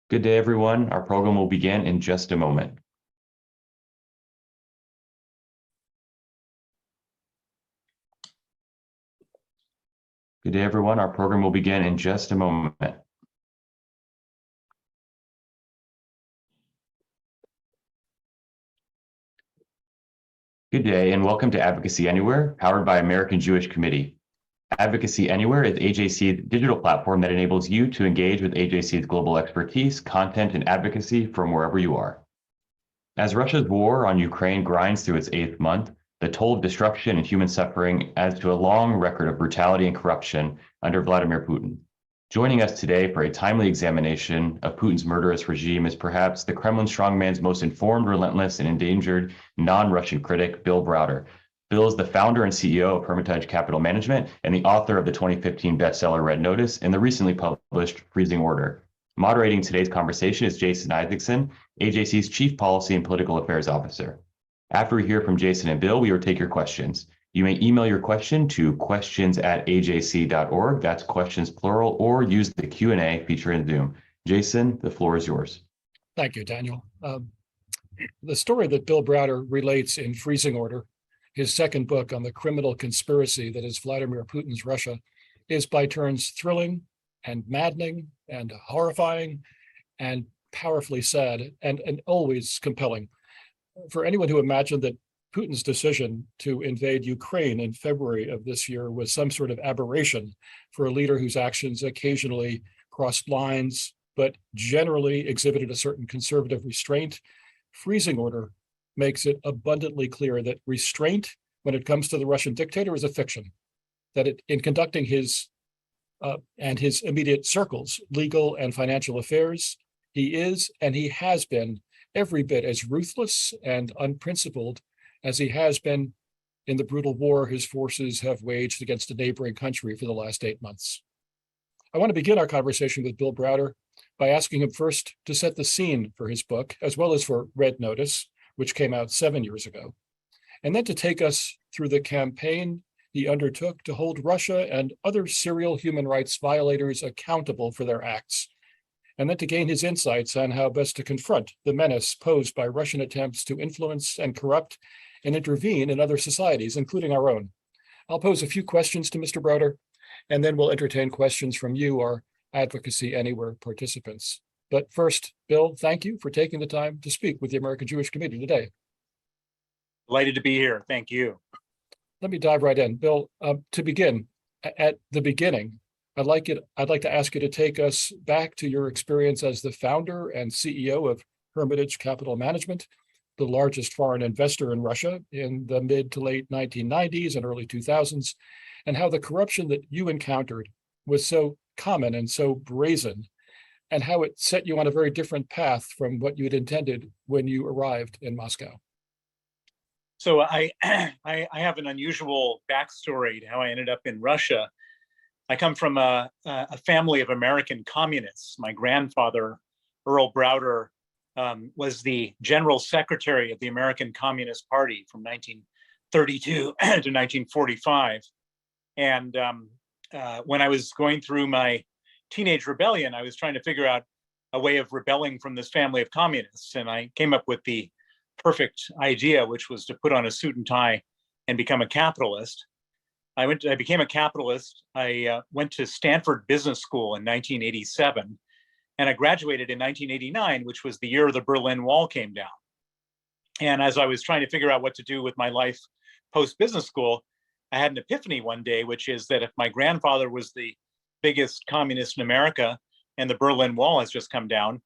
Good day, everyone. Our program will begin in just a moment. Good day, everyone. Our program will begin in just a moment. Good day, and welcome to Advocacy Anywhere, powered by American Jewish Committee. Advocacy Anywhere is AJC's digital platform that enables you to engage with AJC's global expertise, content, and advocacy from wherever you are. As Russia's war on Ukraine grinds through its 8th month, the toll of destruction and human suffering adds to a long record of brutality and corruption under Vladimir Putin. Joining us today for a timely examination of Putin's murderous regime is perhaps the Kremlin strongman's most informed, relentless, and endangered non-Russian critic, Bill Browder. Bill is the founder and CEO of Hermitage Capital Management and the author of the 2015 bestseller Red Notice and the recently published Freezing Order. Moderating today's conversation is Jason Isaacson, AJC's Chief Policy and Political Affairs Officer. After we hear from Jason and Bill, we will take your questions. You may email your question to questions@ajc.org, that's questions plural, or use the Q&A feature in Zoom. Jason, the floor is yours. Thank you, Daniel. The story that Bill Browder relates in Freezing Order, his second book on the criminal conspiracy that is Vladimir Putin's Russia, is by turns thrilling and maddening and horrifying and powerfully sad and always compelling. For anyone who imagined that Putin's decision to invade Ukraine in February of this year was some sort of aberration for a leader whose actions occasionally crossed lines, but generally exhibited a certain conservative restraint, Freezing Order makes it abundantly clear that restraint, when it comes to the Russian dictator, is a fiction. That in conducting his and his immediate circles, legal and financial affairs, he is and he has been every bit as ruthless and unprincipled as he has been in the brutal war his forces have waged against a neighboring country for the last 8 months. I want to begin our conversation with Bill Browder by asking him first to set the scene for his book, as well as for Red Notice, which came out 7 years ago, and then to take us through the campaign he undertook to hold Russia and other serial human rights violators accountable for their acts, and then to gain his insights on how best to confront the menace posed by Russian attempts to influence and corrupt and intervene in other societies, including our own. I'll pose a few questions to Mr. Browder, and then we'll entertain questions from you, our Advocacy Anywhere participants. But first, Bill, thank you for taking the time to speak with the American Jewish Committee today. Delighted to be here. Thank you. Let me dive right in. Bill, to begin, at the beginning, I'd like to ask you to take us back to your experience as the founder and CEO of Hermitage Capital Management, the largest foreign investor in Russia in the mid to late 1990s and early 2000s, and how the corruption that you encountered was so common and so brazen, and how it set you on a very different path from what you had intended when you arrived in Moscow. So I have an unusual backstory to how I ended up in Russia. I come from a family of American communists. My grandfather, Earl Browder, was the general secretary of the American Communist Party from 1932 to 1945. And when I was going through my teenage rebellion, I was trying to figure out a way of rebelling from this family of communists. And I came up with the perfect idea, which was to put on a suit and tie and become a capitalist. I became a capitalist. I went to Stanford Business School in 1987, and I graduated in 1989, which was the year the Berlin Wall came down. And as I was trying to figure out what to do with my life post-business school, I had an epiphany one day, which is that if my grandfather was the biggest communist in America and the Berlin Wall has just come down,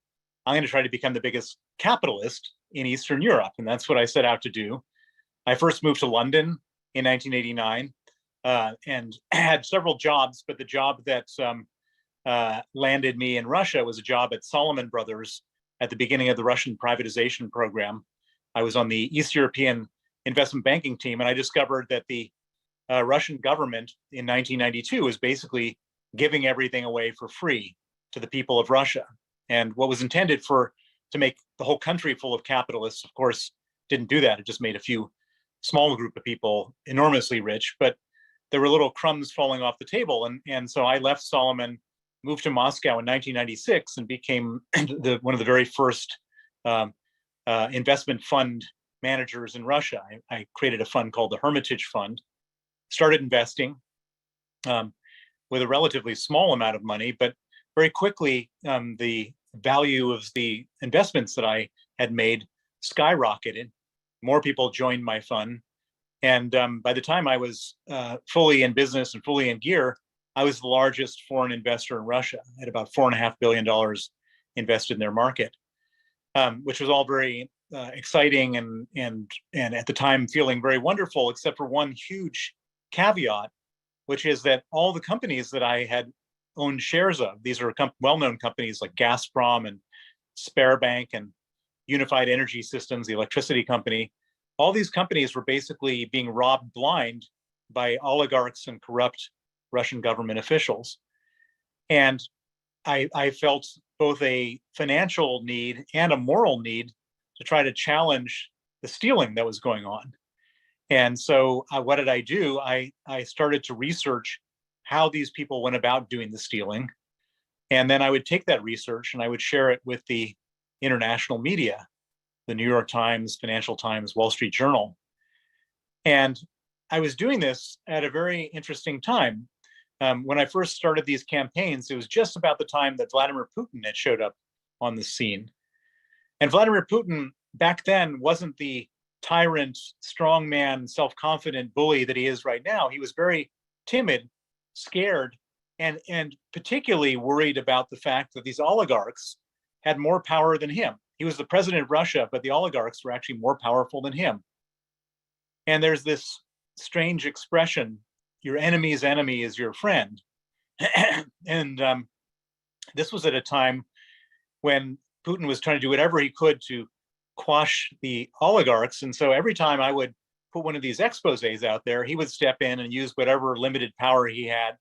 I'm going to try to become the biggest capitalist in Eastern Europe. And that's what I set out to do. I first moved to London in 1989 and had several jobs, but the job that landed me in Russia was a job at Salomon Brothers at the beginning of the Russian privatization program. I was on the East European investment banking team, and I discovered that the Russian government in 1992 was basically giving everything away for free to the people of Russia. And what was intended to make the whole country full of capitalists, of course, didn't do that. It just made a few small group of people enormously rich, but there were little crumbs falling off the table. And so I left Salomon moved to Moscow in 1996 and became one of the very first um, investment fund managers in Russia. I created a fund called the Hermitage Fund, started investing with a relatively small amount of money, but very quickly the value of the investments that I had made skyrocketed. More people joined my fund. And by the time I was fully in business and fully in gear, I was the largest foreign investor in Russia at about $4.5 billion invested in their market, which was all very exciting and at the time feeling very wonderful, except for one huge caveat, which is that all the companies that I had owned shares of, these are well-known companies like Gazprom and Sberbank and Unified Energy Systems, the electricity company, all these companies were basically being robbed blind by oligarchs and corrupt Russian government officials. And I felt both a financial need and a moral need to try to challenge the stealing that was going on. And so what did I do? I started to research how these people went about doing the stealing. And then I would take that research and I would share it with the international media, the New York Times, Financial Times, Wall Street Journal. And I was doing this at a very interesting time. When I first started these campaigns, it was just about the time that Vladimir Putin had showed up on the scene. And Vladimir Putin back then wasn't the tyrant, strongman, self-confident bully that he is right now. He was very timid, scared, and particularly worried about the fact that these oligarchs had more power than him. He was the president of Russia, but the oligarchs were actually more powerful than him. And there's this strange expression, your enemy's enemy is your friend. And this was at a time when Putin was trying to do whatever he could to quash the oligarchs. And so every time I would put one of these exposés out there, he would step in and use whatever limited power he had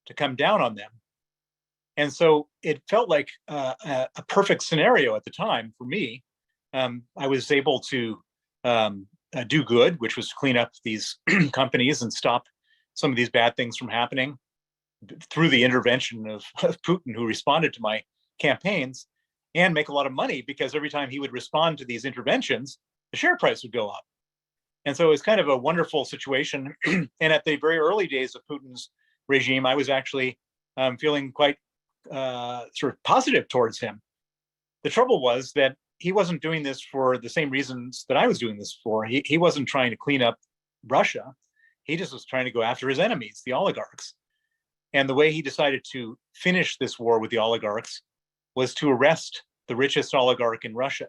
to come down on them. And so it felt like a perfect scenario at the time for me. I was able to do good, which was clean up these companies and stop some of these bad things from happening through the intervention of Putin, who responded to my campaigns, and make a lot of money because every time he would respond to these interventions, the share price would go up. And so it was kind of a wonderful situation. And at the very early days of Putin's regime, I was actually feeling quite sort of positive towards him. The trouble was that he wasn't doing this for the same reasons that I was doing this for. He wasn't trying to clean up Russia. He just was trying to go after his enemies, the oligarchs. And the way he decided to finish this war with the oligarchs was to arrest the richest oligarch in Russia,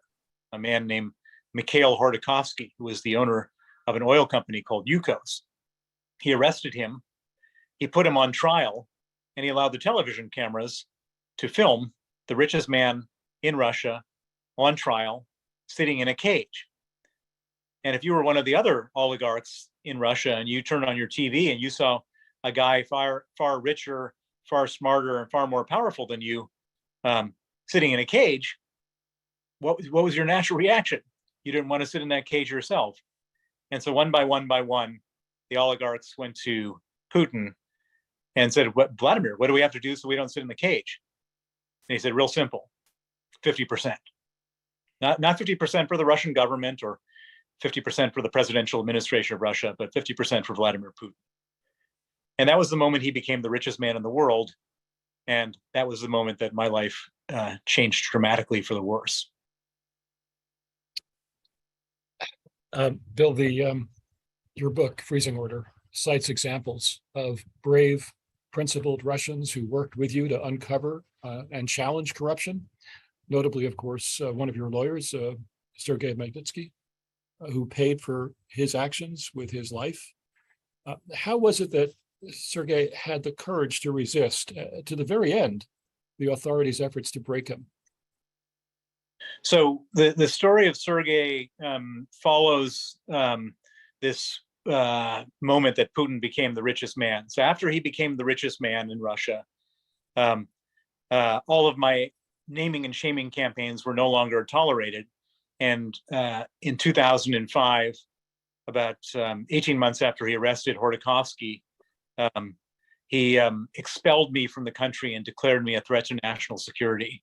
a man named Mikhail Khodorkovsky, who was the owner of an oil company called Yukos. He arrested him, he put him on trial, and he allowed the television cameras to film the richest man in Russia on trial, sitting in a cage. And if you were one of the other oligarchs in Russia and you turned on your TV and you saw a guy far richer, far smarter, and far more powerful than you sitting in a cage, what was your natural reaction? You didn't want to sit in that cage yourself. And so one by one, the oligarchs went to Putin and said, Vladimir, what do we have to do so we don't sit in the cage? And he said, real simple, 50%. Not 50% for the Russian government or 50% for the presidential administration of Russia, but 50% for Vladimir Putin. And that was the moment he became the richest man in the world. And that was the moment that my life changed dramatically for the worse. Bill, your book, Freezing Order, cites examples of brave, principled Russians who worked with you to uncover and challenge corruption. Notably, of course, one of your lawyers, Sergei Magnitsky, who paid for his actions with his life. How was it that Sergei had the courage to resist to the very end the authorities' efforts to break him? So the story of Sergei follows this moment that Putin became the richest man. So after he became the richest man in Russia, all of my naming and shaming campaigns were no longer tolerated. And in 2005, about 18 months after he arrested Khodorkovsky, he expelled me from the country and declared me a threat to national security.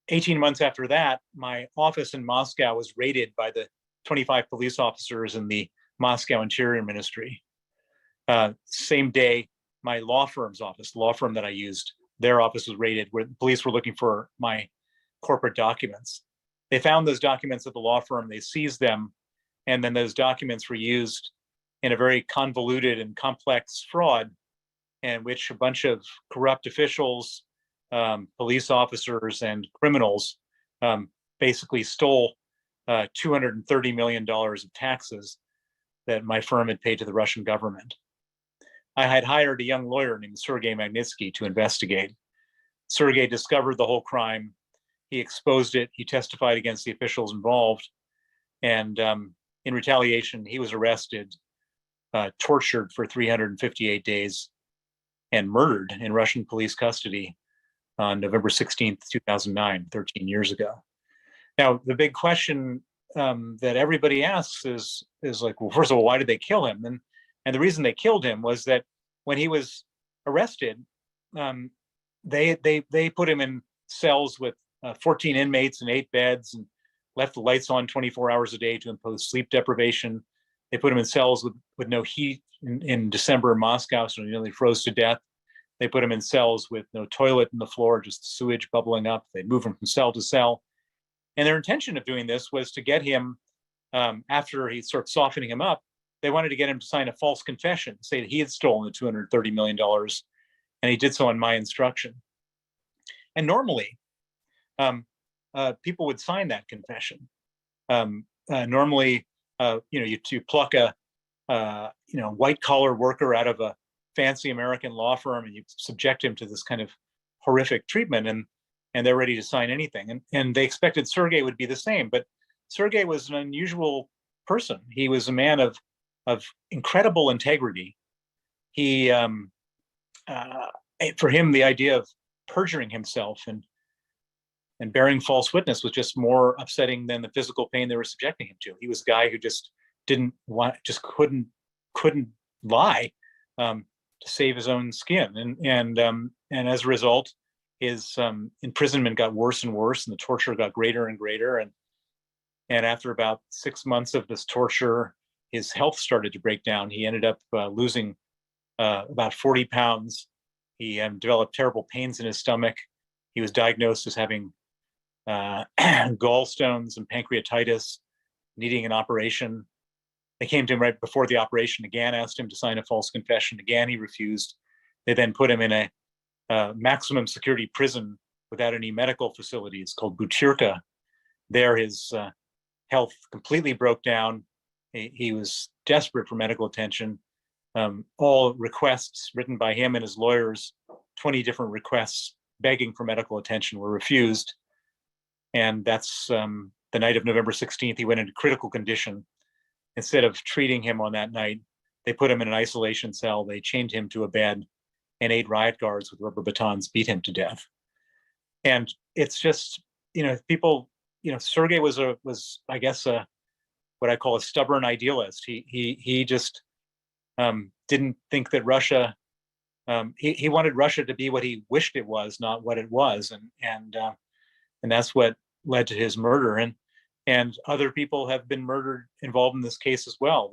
18 months after that, my office in Moscow was raided by the 25 police officers in the Moscow Interior Ministry. Same day, my law firm's office, the law firm that I used, their office was raided, where the police were looking for my corporate documents. They found those documents at the law firm, they seized them, and then those documents were used in a very convoluted and complex fraud in which a bunch of corrupt officials, police officers, and criminals basically stole $230 million of taxes that my firm had paid to the Russian government. I had hired a young lawyer named Sergei Magnitsky to investigate. Sergei discovered the whole crime. He exposed it. He testified against the officials involved. And in retaliation, he was arrested, tortured for 358 days, and murdered in Russian police custody on November 16th, 2009, 13 years ago. Now, the big question that everybody asks is like, well, first of all, why did they kill him? And the reason they killed him was that when he was arrested, they put him in cells with 14 inmates and 8 beds, and left the lights on 24 hours a day to impose sleep deprivation. They put him in cells with no heat in December in Moscow, so he nearly froze to death. They put him in cells with no toilet in the floor, just sewage bubbling up. They moved him from cell to cell. And their intention of doing this was to get him, after he started softening him up, they wanted to get him to sign a false confession, say that he had stolen the $230 million, and he did so on my instruction. And normally, people would sign that confession. Normally, you pluck a white collar worker out of a fancy American law firm and you subject him to this kind of horrific treatment, and they're ready to sign anything. And they expected Sergei would be the same, but Sergei was an unusual person. He was a man of incredible integrity. He, for him, the idea of perjuring himself and bearing false witness was just more upsetting than the physical pain they were subjecting him to. He was a guy who just couldn't lie to save his own skin, and as a result, his imprisonment got worse and worse, and the torture got greater and greater, and after about 6 months of this torture, his health started to break down. He ended up losing about 40 pounds. He developed terrible pains in his stomach. He was diagnosed as having gallstones and pancreatitis, needing an operation. They came to him right before the operation again, asked him to sign a false confession. Again, he refused. They then put him in a maximum security prison without any medical facilities called Butyrka. There, his health completely broke down. He was desperate for medical attention. All requests written by him and his lawyers, 20 different requests begging for medical attention, were refused. And that's the night of November 16th, he went into critical condition. Instead of treating him on that night, they put him in an isolation cell. They chained him to a bed, and 8 riot guards with rubber batons beat him to death. And it's just, people, Sergei was I guess, what I call a stubborn idealist. He just didn't think that Russia, he wanted Russia to be what he wished it was, not what it was. And that's what led to his murder. And other people have been murdered involved in this case as well.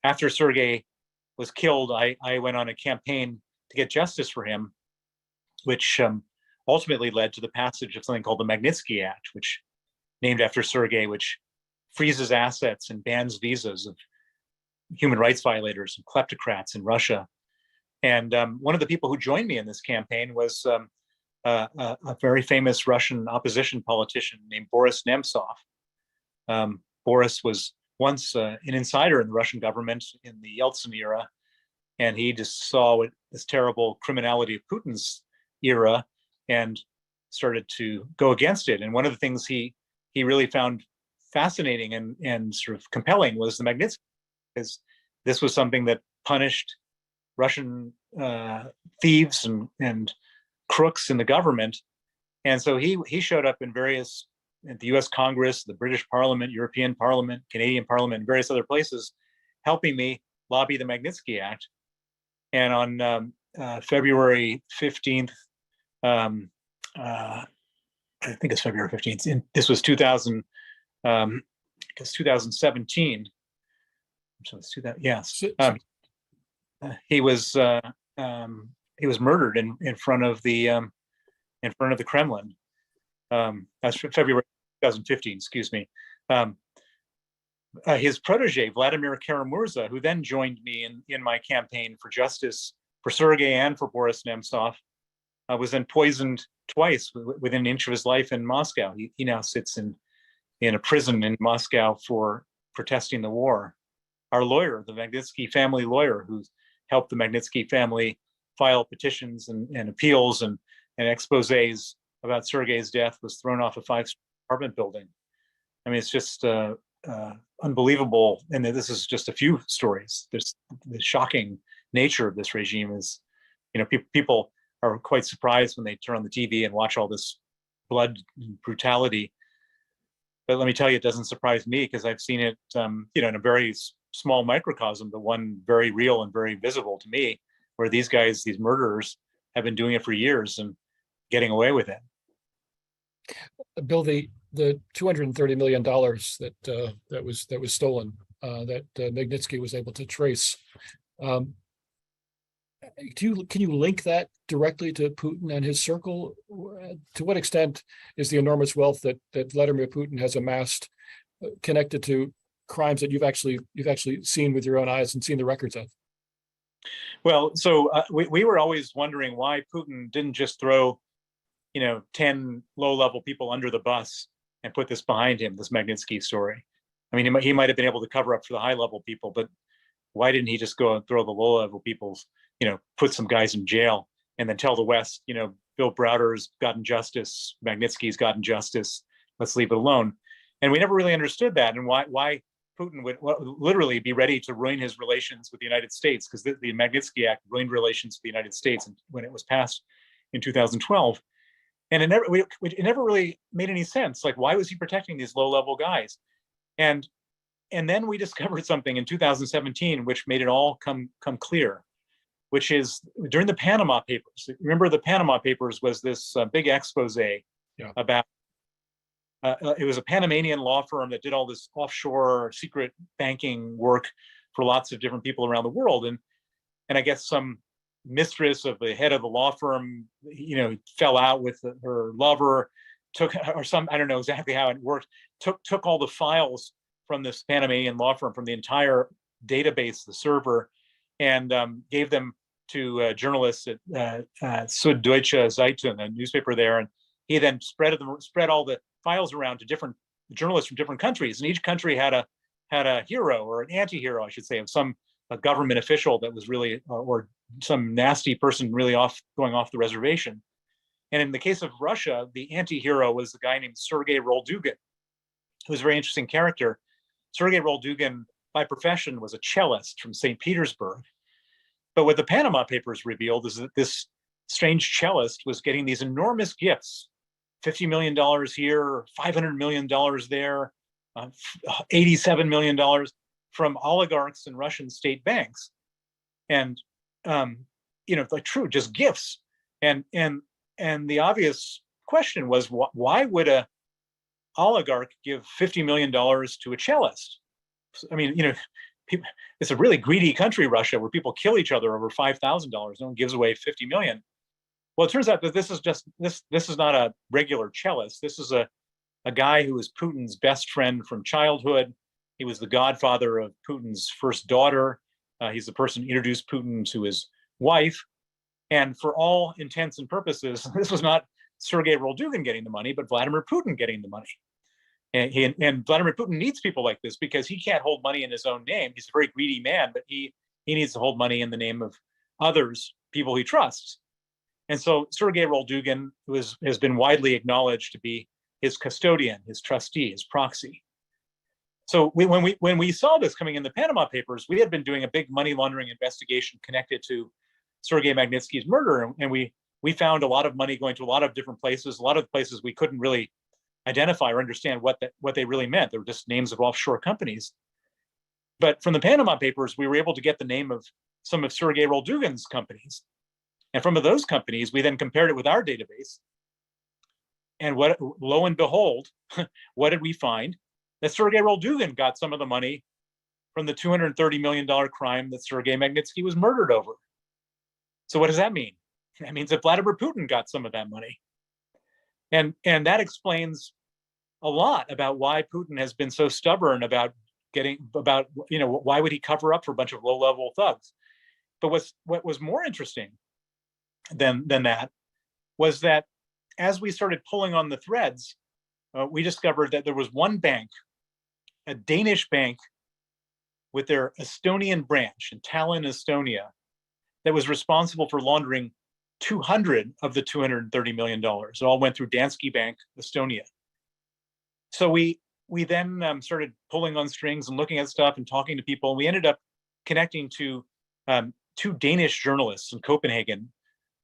After Sergei was killed, I went on a campaign to get justice for him, which ultimately led to the passage of something called the Magnitsky Act, which named after Sergei, which freezes assets and bans visas of human rights violators and kleptocrats in Russia. And one of the people who joined me in this campaign was a very famous Russian opposition politician named Boris Nemtsov. Boris was once an insider in the Russian government in the Yeltsin era, and he just saw this terrible criminality of Putin's era and started to go against it. And one of the things he really found fascinating and sort of compelling was the Magnitsky, because this was something that punished Russian thieves and crooks in the government. And so he showed up in the US Congress, the British Parliament, European Parliament, Canadian Parliament, and various other places, helping me lobby the Magnitsky Act. And on February 15th, I think it's February 15th. This was 2017. So it's 2000, yes. He was murdered in front of the Kremlin. That's February 2015. Excuse me. His protege, Vladimir Kara-Murza, who then joined me in my campaign for justice for Sergei and for Boris Nemtsov, was then poisoned twice within an inch of his life in Moscow. He now sits in a prison in Moscow for protesting the war. Our lawyer, the Magnitsky family lawyer, who helped the Magnitsky family file petitions and appeals and exposés about Sergei's death, was thrown off a 5-story apartment building. I mean, it's just unbelievable. And this is just a few stories. There's the shocking nature of this regime is, people are quite surprised when they turn on the TV and watch all this blood and brutality. But let me tell you, it doesn't surprise me because I've seen it, in a very small microcosm, but one very real and very visible to me, where these guys, these murderers, have been doing it for years and getting away with it. Bill, the $230 million that was stolen, that Magnitsky was able to trace. Can you link that directly to Putin and his circle? To what extent is the enormous wealth that Vladimir Putin has amassed connected to crimes that you've actually seen with your own eyes and seen the records of? Well, so we were always wondering why Putin didn't just throw, 10 low-level people under the bus and put this behind him, this Magnitsky story. I mean, he might have been able to cover up for the high-level people, but why didn't he just go and throw the low-level people, put some guys in jail and then tell the West, Bill Browder's gotten justice, Magnitsky's gotten justice, let's leave it alone. And we never really understood that, and why Putin would literally be ready to ruin his relations with the United States, because the Magnitsky Act ruined relations with the United States when it was passed in 2012. And it never really made any sense. Like, why was he protecting these low-level guys? And then we discovered something in 2017, which made it all come clear, which is during the Panama Papers. Remember, the Panama Papers was this big expose about, it was a Panamanian law firm that did all this offshore secret banking work for lots of different people around the world. And I guess some mistress of the head of the law firm, fell out with her lover, I don't know exactly how it worked, took all the files from this Panamanian law firm, from the entire database, the server, and gave them to journalists at Süddeutsche Zeitung, a newspaper there. And he then spread all the files around to different journalists from different countries. And each country had a hero, or an anti-hero, I should say, of a government official that was really, or some nasty person really going off the reservation. And in the case of Russia, the anti-hero was a guy named Sergei Roldugin, who was a very interesting character. Sergei Roldugin, by profession, was a cellist from St. Petersburg. But what the Panama Papers revealed is that this strange cellist was getting these enormous gifts, $50 million here, $500 million there, $87 million from oligarchs and Russian state banks. And, like true, just gifts. And the obvious question was, why would a oligarch give $50 million to a cellist? I mean, it's a really greedy country, Russia, where people kill each other over $5,000. No one gives away 50 million. Well, it turns out that this is not a regular cellist. This is a guy who was Putin's best friend from childhood. He was the godfather of Putin's first daughter. He's the person who introduced Putin to his wife. And for all intents and purposes, this was not Sergei Roldugin getting the money, but Vladimir Putin getting the money. And Vladimir Putin needs people like this because he can't hold money in his own name. He's a very greedy man, but he needs to hold money in the name of others, people he trusts. And so Sergei Roldugin, who has been widely acknowledged to be his custodian, his trustee, his proxy. So when we saw this coming in the Panama Papers, we had been doing a big money laundering investigation connected to Sergei Magnitsky's murder, and we found a lot of money going to a lot of different places, a lot of places we couldn't really identify or understand what they really meant. They were just names of offshore companies. But from the Panama Papers, we were able to get the name of some of Sergei Roldugin's companies. And from those companies, we then compared it with our database. And what, lo and behold, what did we find? That Sergei Roldugin got some of the money from the $230 million crime that Sergei Magnitsky was murdered over. So what does that mean? That means that Vladimir Putin got some of that money. And that explains a lot about why Putin has been so stubborn about why would he cover up for a bunch of low-level thugs? But what was more interesting than that was that as we started pulling on the threads, we discovered that there was one bank, a Danish bank with their Estonian branch in Tallinn, Estonia, that was responsible for laundering 200 of the $230 million. It all went through Danske Bank, Estonia. So we then started pulling on strings and looking at stuff and talking to people. And we ended up connecting to two Danish journalists in Copenhagen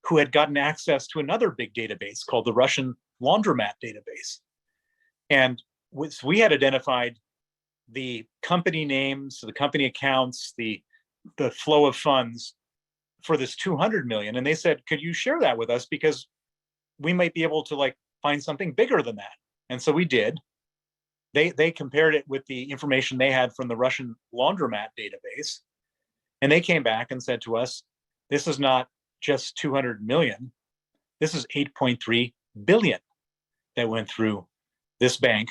who had gotten access to another big database called the Russian Laundromat database. And we had identified the company names, the company accounts, the flow of funds for this 200 million. And they said, could you share that with us? Because we might be able to find something bigger than that. And so we did. They compared it with the information they had from the Russian Laundromat database. And they came back and said to us, this is not just 200 million. This is 8.3 billion that went through this bank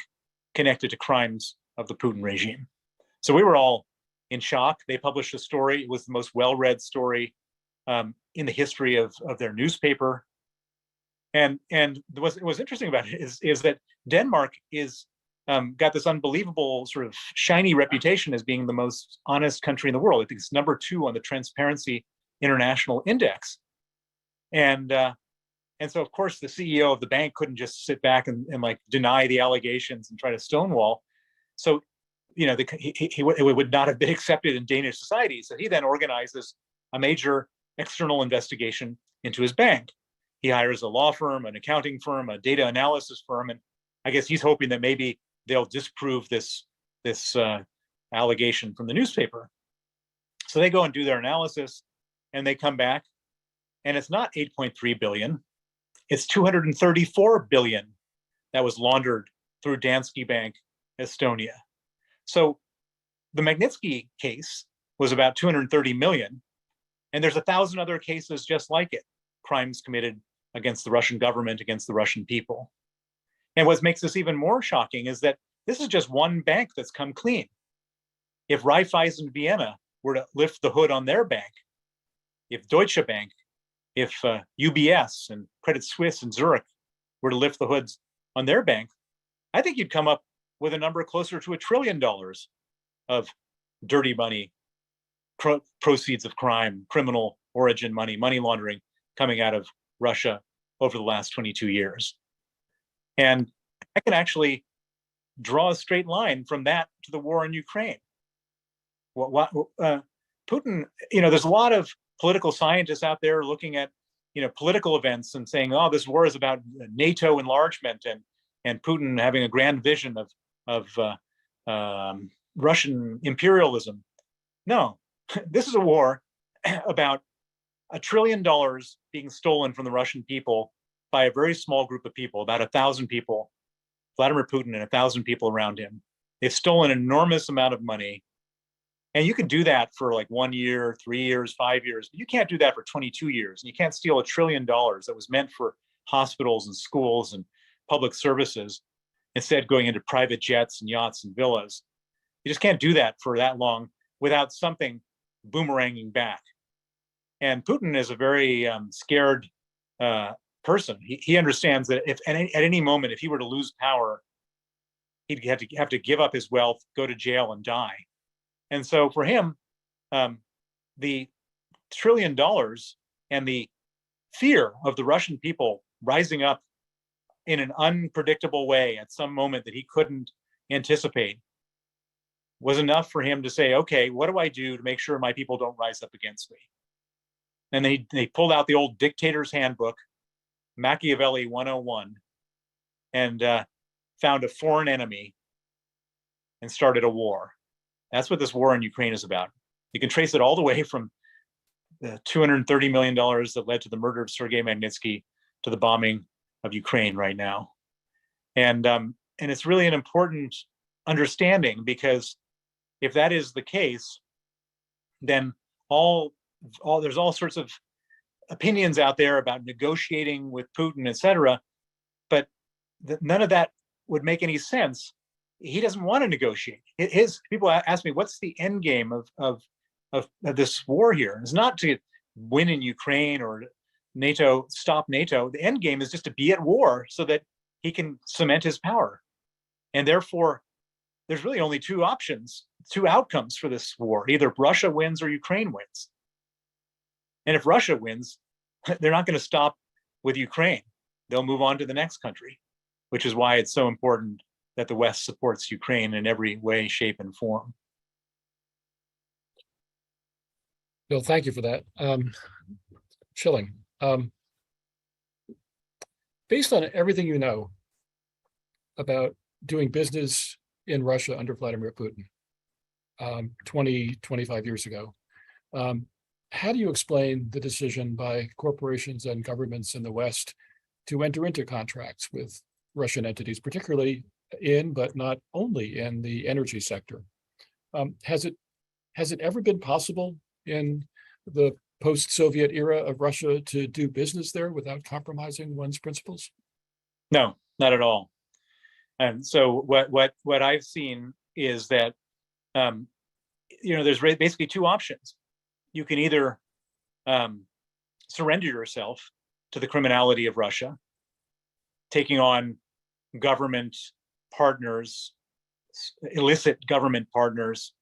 connected to crimes of the Putin regime. So we were all in shock. They published a story. It was the most well-read story in the history of their newspaper. And what was interesting about it is that Denmark is got this unbelievable sort of shiny reputation as being the most honest country in the world. I think it's number 2 on the Transparency International Index. And so, of course, the CEO of the bank couldn't just sit back and deny the allegations and try to stonewall. So, it would not have been accepted in Danish society. So he then organizes a major external investigation into his bank. He hires a law firm, an accounting firm, a data analysis firm, and I guess he's hoping that maybe they'll disprove this allegation from the newspaper. So they go and do their analysis, and they come back, and it's not 8.3 billion, it's 234 billion that was laundered through Danske Bank, Estonia. So the Magnitsky case was about 230 million, and there's 1,000 other cases just like it, crimes committed against the Russian government, against the Russian people. And what makes this even more shocking is that this is just one bank that's come clean. If Raiffeisen Vienna were to lift the hood on their bank, if Deutsche Bank, if UBS and Credit Suisse and Zurich were to lift the hoods on their bank, I think you'd come up with a number closer to $1 trillion of dirty money, proceeds of crime, criminal origin money, money laundering coming out of Russia over the last 22 years. And I can actually draw a straight line from that to the war in Ukraine. Putin, there's a lot of political scientists out there looking at, political events and saying, oh, this war is about NATO enlargement and Putin having a grand vision of Russian imperialism. No, this is a war about $1 trillion being stolen from the Russian people by a very small group of people, about 1,000 people, Vladimir Putin and 1,000 people around him. They've stolen an enormous amount of money. And you can do that for 1 year, 3 years, 5 years, but you can't do that for 22 years. And you can't steal $1 trillion that was meant for hospitals and schools and public services, instead going into private jets and yachts and villas. You just can't do that for that long without something boomeranging back. And Putin is a very scared person. He understands that if at any moment, if he were to lose power, he'd have to give up his wealth, go to jail, and die. And so for him, the $1 trillion and the fear of the Russian people rising up in an unpredictable way at some moment that he couldn't anticipate was enough for him to say, okay, what do I do to make sure my people don't rise up against me? And they pulled out the old dictator's handbook, Machiavelli 101, and found a foreign enemy and started a war. That's what this war in Ukraine is about. You can trace it all the way from the $230 million that led to the murder of Sergei Magnitsky to the bombing of Ukraine right now. And it's really an important understanding, because if that is the case, then there's all sorts of opinions out there about negotiating with Putin, et cetera, but none of that would make any sense. He doesn't want to negotiate. People ask me, what's the end game of this war here? It's not to win in Ukraine or NATO, stop NATO. The end game is just to be at war so that he can cement his power. And therefore, there's really only two options, two outcomes for this war. Either Russia wins or Ukraine wins. And if Russia wins, they're not going to stop with Ukraine. They'll move on to the next country, which is why it's so important that the West supports Ukraine in every way, shape, and form. Bill, thank you for that. Chilling. Based on everything you know about doing business in Russia under Vladimir Putin 25 years ago, how do you explain the decision by corporations and governments in the West to enter into contracts with Russian entities, particularly in, but not only in, the energy sector? Has it ever been possible in the post-Soviet era of Russia to do business there without compromising one's principles? No, not at all. And so what I've seen is that there's basically two options. You can either surrender yourself to the criminality of Russia, taking on government partners, illicit government partners,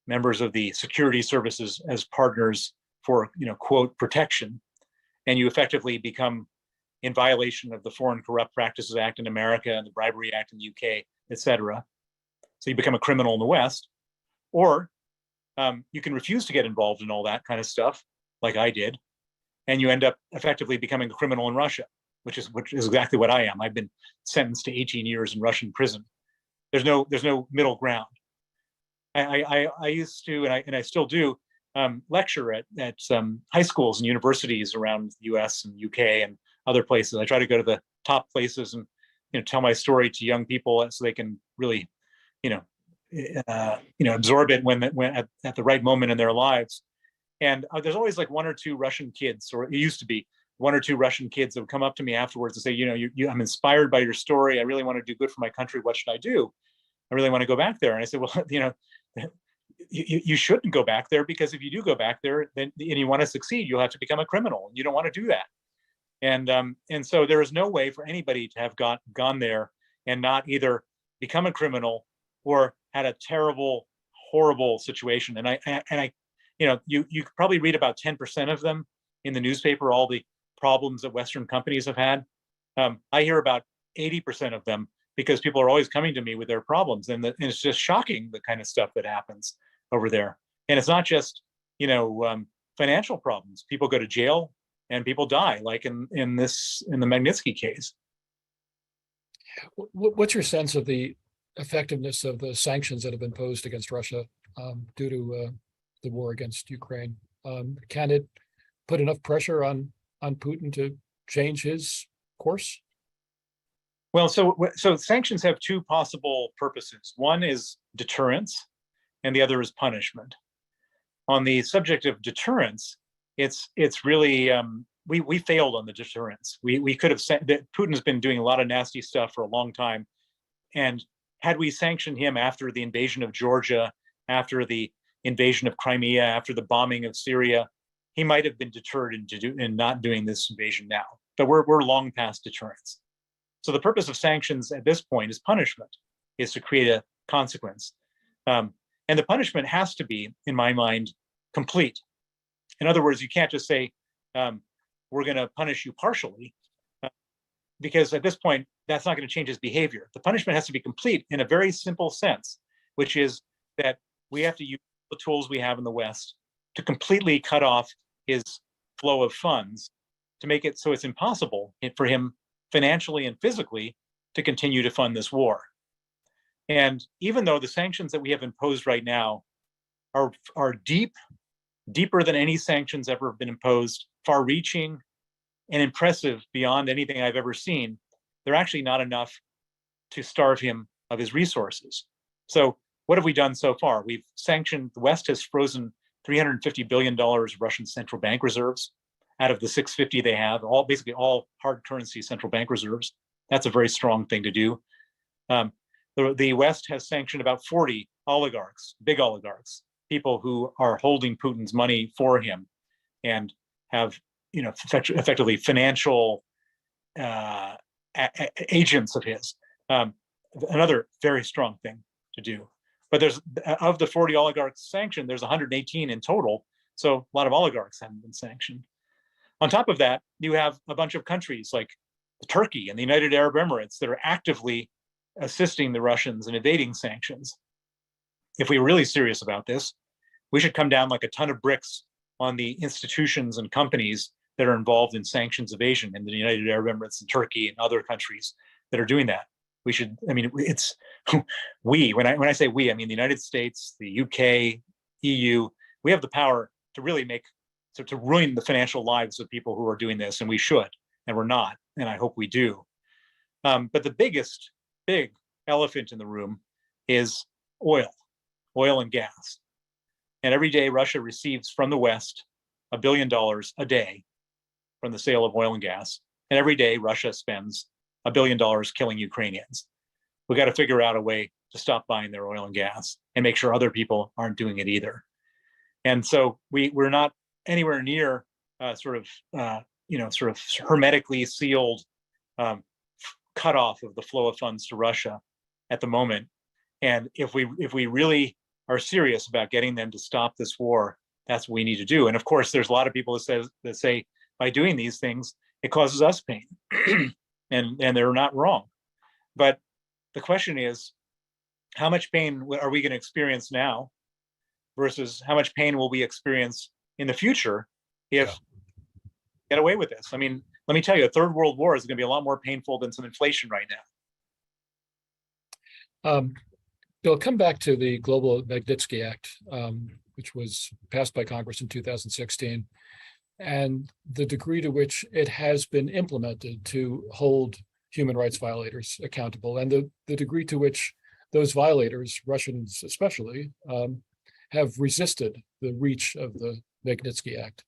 members of the security services as partners for, quote, protection, and you effectively become in violation of the Foreign Corrupt Practices Act in America and the Bribery Act in the UK, et cetera. So you become a criminal in the West. Or you can refuse to get involved in all that kind of stuff, like I did, and you end up effectively becoming a criminal in Russia, which is exactly what I am. I've been sentenced to 18 years in Russian prison. There's no middle ground. I used to, and I still do, lecture at high schools and universities around the U.S. and UK and other places. I try to go to the top places and tell my story to young people so they can really absorb it when at the right moment in their lives. And there's always like one or two Russian kids, or it used to be one or two Russian kids that would come up to me afterwards and say, I'm inspired by your story. I really want to do good for my country. What should I do? I really want to go back there. And I said, well, you shouldn't go back there, because if you do go back there, then and you want to succeed, you'll have to become a criminal. You don't want to do that. And so there is no way for anybody to have gone there and not either become a criminal or had a terrible, horrible situation. And you could probably read about 10% of them in the newspaper, all the problems that Western companies have had. I hear about 80% of them, because people are always coming to me with their problems, and it's just shocking, the kind of stuff that happens over there. And it's not just financial problems. People go to jail and people die, like in the Magnitsky case. What's your sense of the effectiveness of the sanctions that have been imposed against Russia due to the war against Ukraine? Can it put enough pressure on Putin to change his course? Well, so sanctions have two possible purposes. One is deterrence, and the other is punishment. On the subject of deterrence, it's really we failed on the deterrence. We could have said that Putin's been doing a lot of nasty stuff for a long time, and had we sanctioned him after the invasion of Georgia, after the invasion of Crimea, after the bombing of Syria, he might have been deterred in not doing this invasion now. But we're long past deterrence. So the purpose of sanctions at this point is punishment, is to create a consequence. And the punishment has to be, in my mind, complete. In other words, you can't just say, we're going to punish you partially, because at this point, that's not going to change his behavior. The punishment has to be complete in a very simple sense, which is that we have to use the tools we have in the West to completely cut off his flow of funds, to make it so it's impossible for him financially and physically to continue to fund this war. And even though the sanctions that we have imposed right now are deeper than any sanctions ever have been imposed, far-reaching and impressive beyond anything I've ever seen, they're actually not enough to starve him of his resources. So what have we done so far? We've sanctioned, the West has frozen $350 billion of Russian central bank reserves out of the 650 they have, basically all hard currency central bank reserves. That's a very strong thing to do. The West has sanctioned about 40 oligarchs, big oligarchs, people who are holding Putin's money for him and have, effectively financial agents of his. Another very strong thing to do. But there's, of the 40 oligarchs sanctioned, there's 118 in total. So a lot of oligarchs haven't been sanctioned. On top of that, you have a bunch of countries like Turkey and the United Arab Emirates that are actively assisting the Russians in evading sanctions. If we were really serious about this, we should come down like a ton of bricks on the institutions and companies that are involved in sanctions evasion in the United Arab Emirates and Turkey and other countries that are doing that. We should, it's when I say we, I mean the United States, the UK, EU. We have the power to really to ruin the financial lives of people who are doing this, and we should, and we're not, and I hope we do. But the big elephant in the room is oil and gas. And every day Russia receives from the West $1 billion a day from the sale of oil and gas. And every day Russia spends $1 billion killing Ukrainians. We got to figure out a way to stop buying their oil and gas and make sure other people aren't doing it either. And so we're not anywhere near sort of hermetically sealed cutoff of the flow of funds to Russia at the moment. And if we really are serious about getting them to stop this war, that's what we need to do. And of course, there's a lot of people that say by doing these things, it causes us pain. and they're not wrong. But the question is, how much pain are we going to experience now versus how much pain will we experience in the future if we get away with this? I mean, let me tell you, a third world war is going to be a lot more painful than some inflation right now. Bill, come back to the Global Magnitsky Act, which was passed by Congress in 2016, and the degree to which it has been implemented to hold human rights violators accountable, and the degree to which those violators, Russians especially, have resisted the reach of the Magnitsky Act.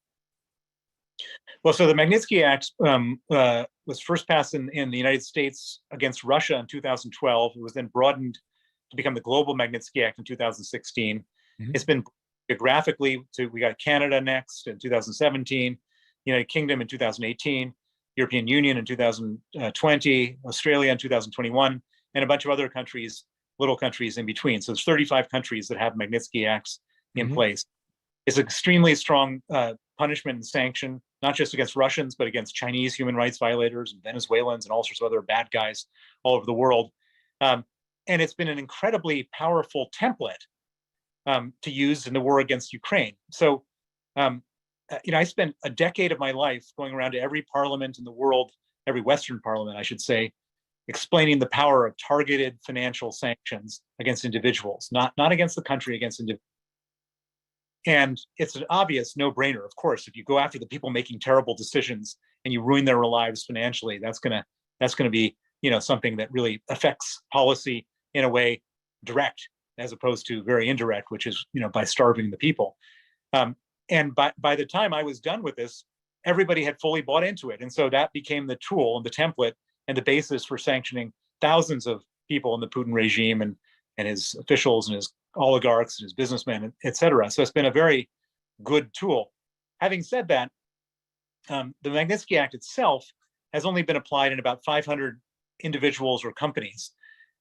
Well, so the Magnitsky Act was first passed in the United States against Russia in 2012. It was then broadened to become the Global Magnitsky Act in 2016. Mm-hmm. It's been geographically, we got Canada next in 2017, United Kingdom in 2018, European Union in 2020, Australia in 2021, and a bunch of other countries, little countries in between. So there's 35 countries that have Magnitsky Acts in place. It's an extremely strong punishment and sanction, not just against Russians, but against Chinese human rights violators and Venezuelans and all sorts of other bad guys all over the world. And it's been an incredibly powerful template to use in the war against Ukraine. So, I spent a decade of my life going around to every parliament in the world, every Western parliament, I should say, explaining the power of targeted financial sanctions against individuals, not against the country, against individuals. And it's an obvious no-brainer, of course. If you go after the people making terrible decisions and you ruin their lives financially, that's gonna be something that really affects policy in a way direct, as opposed to very indirect, which is by starving the people. And by the time I was done with this, everybody had fully bought into it, and so that became the tool and the template and the basis for sanctioning thousands of people in the Putin regime and his officials and his oligarchs and his businessmen, et cetera. So it's been a very good tool. Having said that, the Magnitsky Act itself has only been applied in about 500 individuals or companies.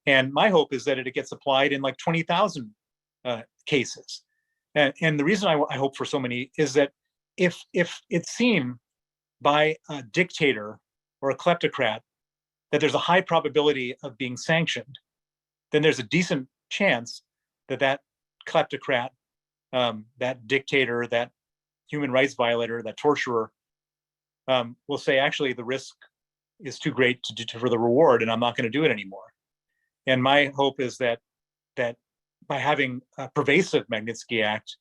And my hope is that it gets applied in like 20,000 cases. And the reason I hope for so many is that if it's seen by a dictator or a kleptocrat that there's a high probability of being sanctioned, then there's a decent chance that kleptocrat, that dictator, that human rights violator, that torturer will say, actually, the risk is too great for the reward, and I'm not going to do it anymore. And my hope is that by having a pervasive Magnitsky Act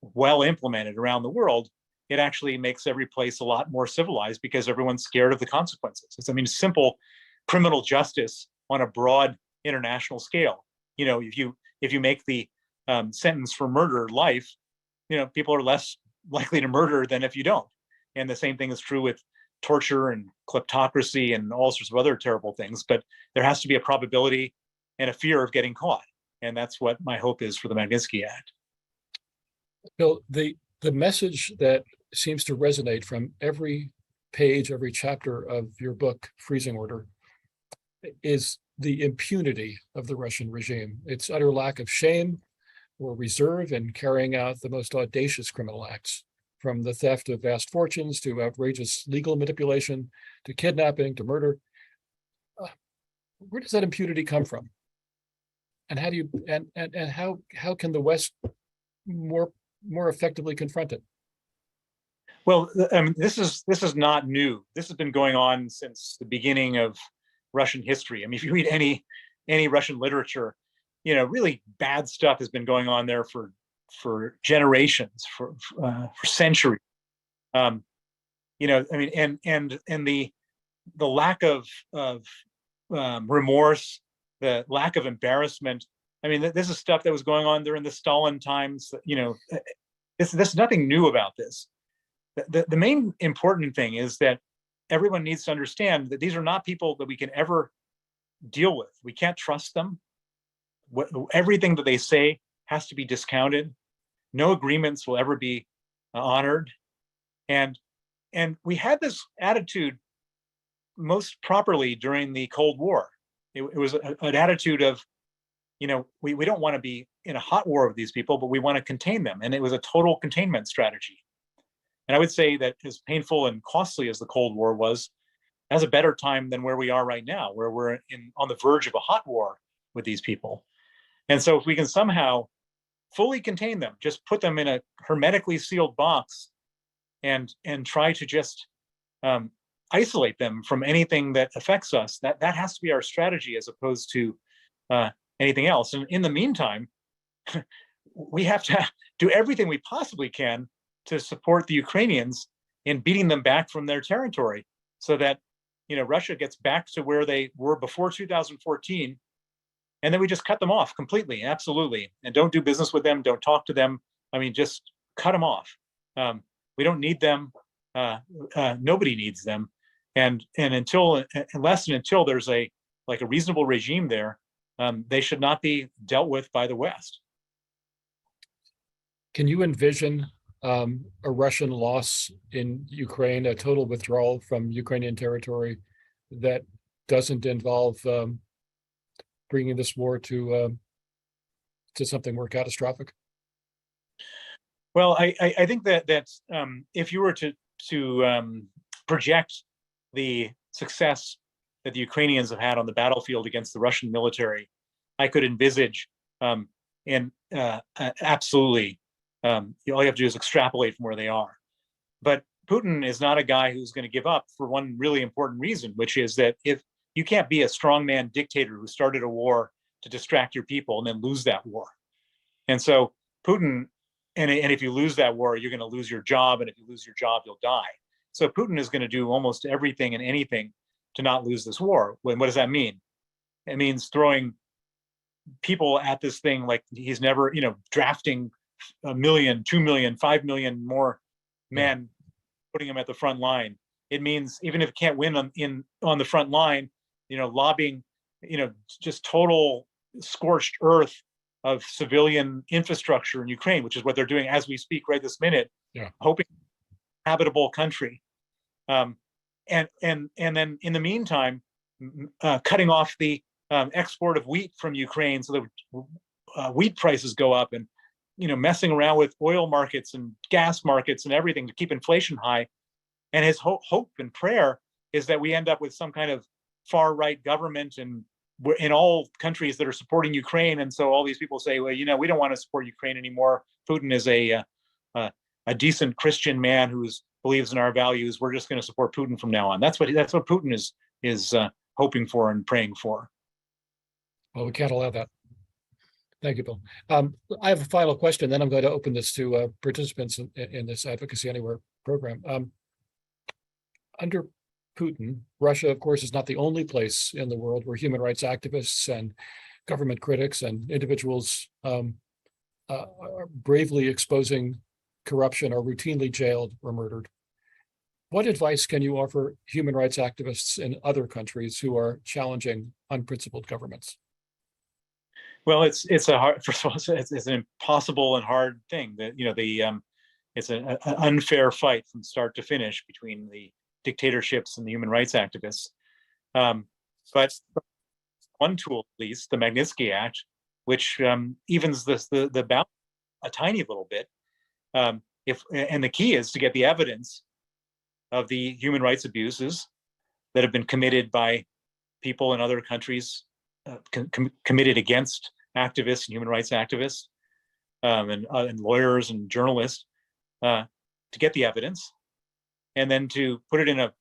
well implemented around the world, it actually makes every place a lot more civilized because everyone's scared of the consequences. It's, I mean, simple criminal justice on a broad international scale. You know, if you make the sentence for murder life, you know, people are less likely to murder than if you don't. And the same thing is true with torture and kleptocracy and all sorts of other terrible things. But there has to be a probability and a fear of getting caught. And that's what my hope is for the Magnitsky Act. Bill, the message that seems to resonate from every page, every chapter of your book, Freezing Order, is the impunity of the Russian regime, its utter lack of shame or reserve in carrying out the most audacious criminal acts, from the theft of vast fortunes to outrageous legal manipulation to kidnapping to murder. Where does that impunity come from? And how do you and how can the West more effectively confront it? Well, this is not new. This has been going on since the beginning of Russian history. I mean, if you read any Russian literature, you know, really bad stuff has been going on there for generations, for centuries. You know, I mean, and the lack of remorse, the lack of embarrassment. I mean, this is stuff that was going on during the Stalin times. You know, there's nothing new about this. The main important thing is that everyone needs to understand that these are not people that we can ever deal with. We can't trust them. Everything that they say has to be discounted. No agreements will ever be honored. And we had this attitude most properly during the Cold War. It was an attitude of, you know, we don't want to be in a hot war with these people, but we want to contain them. And it was a total containment strategy. And I would say that as painful and costly as the Cold War was, that's a better time than where we are right now, where we're on the verge of a hot war with these people. And so if we can somehow fully contain them, just put them in a hermetically sealed box and try to just isolate them from anything that affects us, that has to be our strategy as opposed to anything else. And in the meantime, we have to do everything we possibly can to support the Ukrainians in beating them back from their territory so that, you know, Russia gets back to where they were before 2014. And then we just cut them off completely, absolutely. And don't do business with them, don't talk to them. I mean, just cut them off. We don't need them. Nobody needs them. And unless and until there's a reasonable regime there, they should not be dealt with by the West. Can you envision a Russian loss in Ukraine, a total withdrawal from Ukrainian territory that doesn't involve bringing this war to something more catastrophic? Well, I think that if you were to project the success that the Ukrainians have had on the battlefield against the Russian military, I could envisage absolutely. All you have to do is extrapolate from where they are. But Putin is not a guy who's going to give up for one really important reason, which is that if you can't be a strongman dictator who started a war to distract your people and then lose that war. And so Putin, and if you lose that war, you're going to lose your job. And if you lose your job, you'll die. So Putin is going to do almost everything and anything to not lose this war. What does that mean? It means throwing people at this thing like he's never, you know, drafting 1 million, 2 million, 5 million more men, putting them at the front line. It means even if it can't win on the front line, you know, lobbying, you know, just total scorched earth of civilian infrastructure in Ukraine, which is what they're doing as we speak right this minute, hoping habitable country. And then in the meantime, cutting off the export of wheat from Ukraine so that wheat prices go up, and, you know, messing around with oil markets and gas markets and everything to keep inflation high. And his hope and prayer is that we end up with some kind of far right government and in all countries that are supporting Ukraine. And so all these people say, well, you know, we don't want to support Ukraine anymore. Putin is a decent Christian man who believes in our values. We're just going to support Putin from now on. That's what Putin is hoping for and praying for. Well, we can't allow that. Thank you, Bill. I have a final question, then I'm going to open this to participants in this Advocacy Anywhere program. Under Putin, Russia, of course, is not the only place in the world where human rights activists and government critics and individuals are bravely exposing corruption are routinely jailed or murdered. What advice can you offer human rights activists in other countries who are challenging unprincipled governments? Well, it's a hard. First of all, it's an impossible and hard thing. That it's an unfair fight from start to finish between the dictatorships and the human rights activists. But one tool, at least, the Magnitsky Act, which evens the balance a tiny little bit. And the key is to get the evidence of the human rights abuses that have been committed by people in other countries, committed against activists and human rights activists, and lawyers and journalists, to get the evidence, and then to put it in a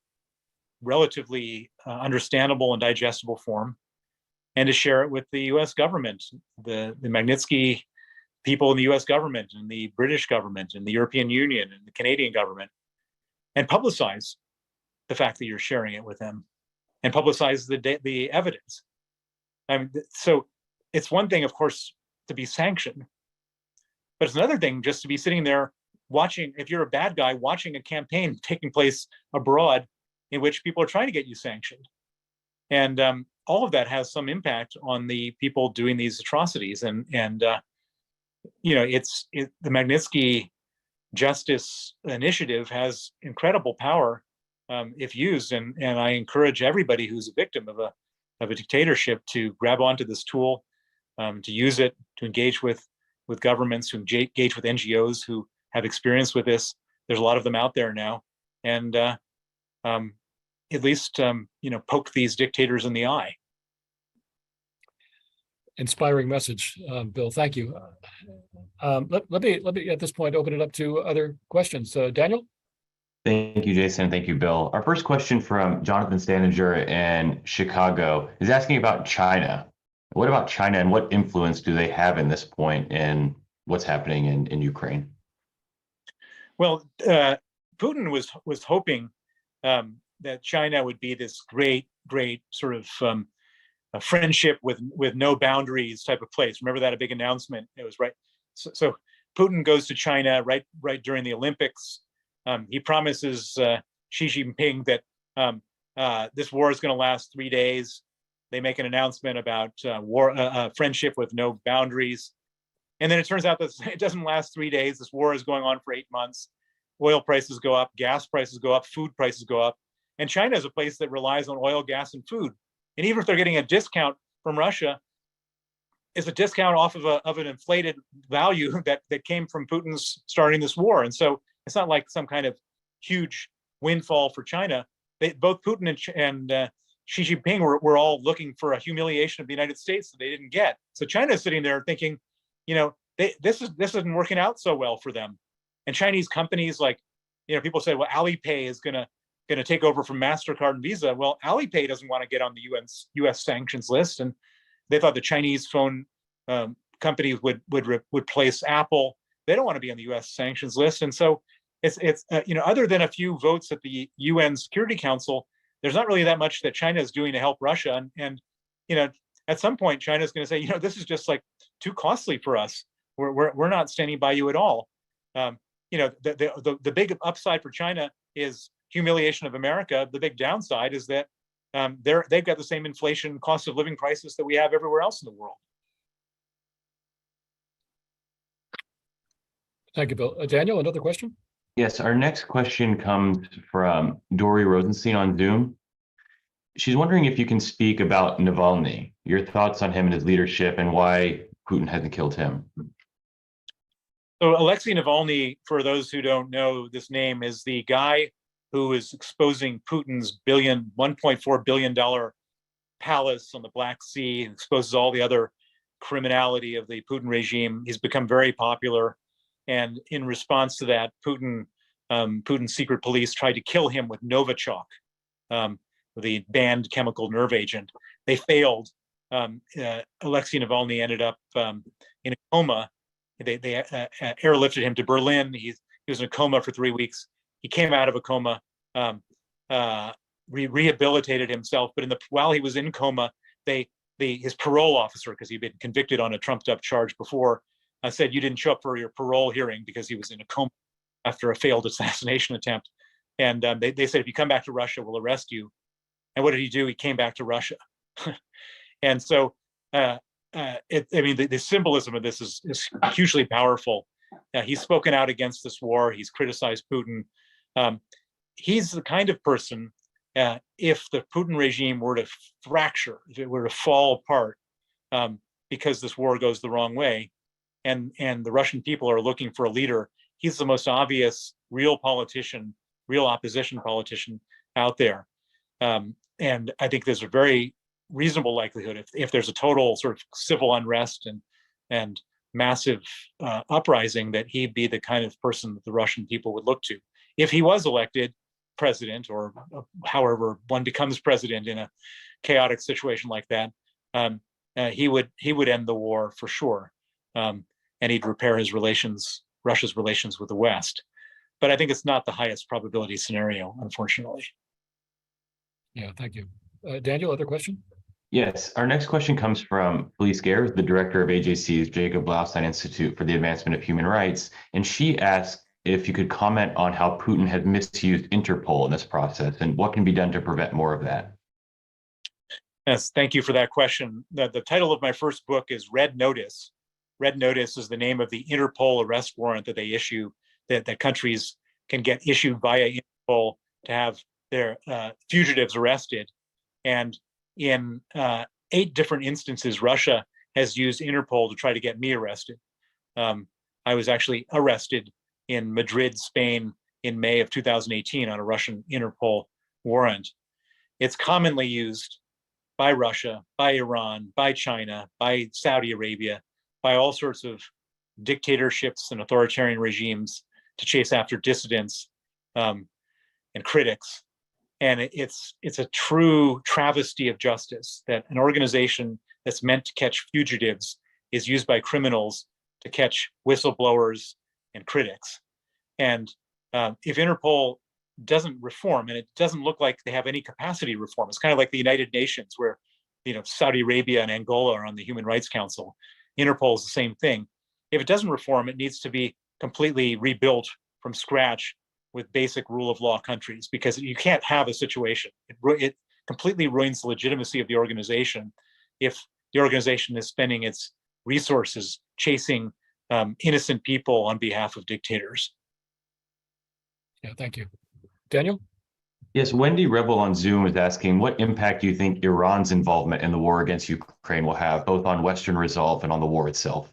relatively understandable and digestible form, and to share it with the U.S. government, the Magnitsky people in the U.S. government, and the British government, and the European Union, and the Canadian government, and publicize the fact that you're sharing it with them, and publicize the evidence. I mean, so it's one thing, of course, to be sanctioned, but it's another thing just to be sitting there watching, if you're a bad guy, watching a campaign taking place abroad in which people are trying to get you sanctioned. And all of that has some impact on the people doing these atrocities. And the Magnitsky Justice Initiative has incredible power if used. And I encourage everybody who's a victim of a dictatorship to grab onto this tool, to use it, to engage with governments, to engage with NGOs who have experience with this. There's a lot of them out there now, and at least poke these dictators in the eye. Inspiring message, Bill. Thank you. Let me at this point open it up to other questions. Daniel. Thank you, Jason. Thank you, Bill. Our first question from Jonathan Staninger in Chicago is asking about China. What about China, and what influence do they have in this point in what's happening in Ukraine? Well, Putin was hoping that China would be this great sort of a friendship with no boundaries type of place. Remember that, a big announcement? It was right. So Putin goes to China right during the Olympics. He promises Xi Jinping that this war is going to last 3 days. They make an announcement about friendship with no boundaries. And then it turns out that it doesn't last 3 days. This war is going on for 8 months. Oil prices go up, gas prices go up, food prices go up. And China is a place that relies on oil, gas, and food. And even if they're getting a discount from Russia, it's a discount off of an inflated value that came from Putin's starting this war. And so it's not like some kind of huge windfall for China. Both Putin and Xi Jinping were all looking for a humiliation of the United States that they didn't get. So China is sitting there thinking, this isn't working out so well for them. And Chinese companies, like, people say, well, Alipay is gonna take over from MasterCard and Visa. Well, Alipay doesn't want to get on the U.S. sanctions list, and they thought the Chinese phone companies would replace Apple. They don't want to be on the U.S. sanctions list, and so it's other than a few votes at the UN Security Council, there's not really that much that China is doing to help Russia. And at some point, China is going to say, this is just like too costly for us. We're not standing by you at all. The big upside for China is humiliation of America. The big downside is that they've got the same inflation, cost of living crisis that we have everywhere else in the world. Thank you, Bill. Daniel, another question? Yes, our next question comes from Dory Rosenstein on Zoom. She's wondering if you can speak about Navalny, your thoughts on him and his leadership, and why Putin hasn't killed him. So Alexei Navalny, for those who don't know this name, is the guy who is exposing Putin's $1.4 billion palace on the Black Sea, exposes all the other criminality of the Putin regime. He's become very popular. And in response to that, Putin's secret police tried to kill him with Novichok, the banned chemical nerve agent. They failed. Alexei Navalny ended up in a coma. They airlifted him to Berlin. He was in a coma for 3 weeks. He came out of a coma, rehabilitated himself, but while he was in coma, his parole officer, because he'd been convicted on a trumped up charge before, said you didn't show up for your parole hearing because he was in a coma after a failed assassination attempt. And they said, if you come back to Russia, we'll arrest you. And what did he do? He came back to Russia. And so, the symbolism of this is hugely powerful. He's spoken out against this war. He's criticized Putin. He's the kind of person, if the Putin regime were to fracture, if it were to fall apart because this war goes the wrong way, and the Russian people are looking for a leader, he's the most obvious real politician, real opposition politician out there. And I think there's a very reasonable likelihood if there's a total sort of civil unrest and massive uprising, that he'd be the kind of person that the Russian people would look to. If he was elected president, or however one becomes president in a chaotic situation like that, he would end the war for sure, and he'd repair Russia's relations with the West. But I think it's not the highest probability scenario, unfortunately. Yeah, thank you. Daniel, other question? Yes, our next question comes from Felice Gare, the director of AJC's Jacob Blaustein Institute for the Advancement of Human Rights. And she asked if you could comment on how Putin has misused Interpol in this process and what can be done to prevent more of that. Yes, thank you for that question. The title of my first book is Red Notice. Red Notice is the name of the Interpol arrest warrant that they issue, that countries can get issued via Interpol to have their fugitives arrested. And in 8 different instances, Russia has used Interpol to try to get me arrested. I was actually arrested in Madrid, Spain, in May of 2018 on a Russian Interpol warrant. It's commonly used by Russia, by Iran, by China, by Saudi Arabia, by all sorts of dictatorships and authoritarian regimes to chase after dissidents and critics. And it's a true travesty of justice that an organization that's meant to catch fugitives is used by criminals to catch whistleblowers and critics. And if Interpol doesn't reform, and it doesn't look like they have any capacity to reform, it's kind of like the United Nations, where Saudi Arabia and Angola are on the Human Rights Council. Interpol is the same thing. If it doesn't reform, it needs to be completely rebuilt from scratch with basic rule of law countries, because you can't have a situation. It completely ruins the legitimacy of the organization if the organization is spending its resources chasing innocent people on behalf of dictators. Yeah, thank you. Daniel? Yes, Wendy Rebel on Zoom is asking, what impact do you think Iran's involvement in the war against Ukraine will have, both on Western resolve and on the war itself?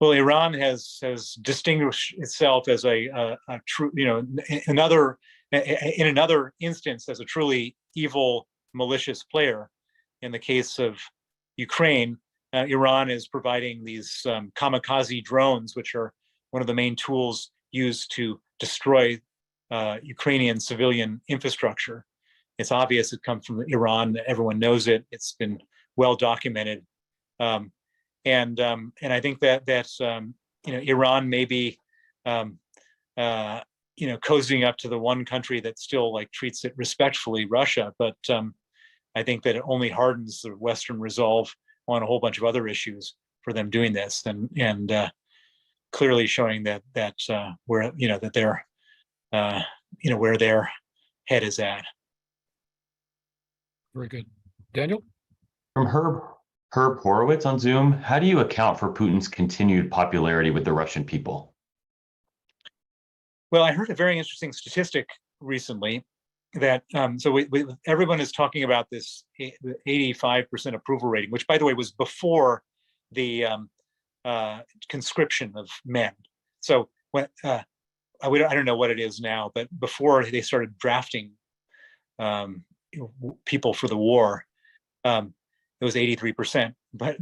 Well, Iran has distinguished itself as a true, in another instance, as a truly evil, malicious player. In the case of Ukraine, Iran is providing these kamikaze drones, which are one of the main tools used to destroy Ukrainian civilian infrastructure. It's obvious it comes from Iran. Everyone knows it. It's been well documented. And I think that Iran may be cozying up to the one country that still treats it respectfully, Russia. But I think that it only hardens the Western resolve on a whole bunch of other issues for them doing this, and clearly showing that where where their head is at. Very good. Daniel? From Herb Horowitz on Zoom, how do you account for Putin's continued popularity with the Russian people? Well, I heard a very interesting statistic recently that everyone is talking about this 85% approval rating, which, by the way, was before the conscription of men. So when I don't know what it is now, but before they started drafting people for the war, it was 83%. But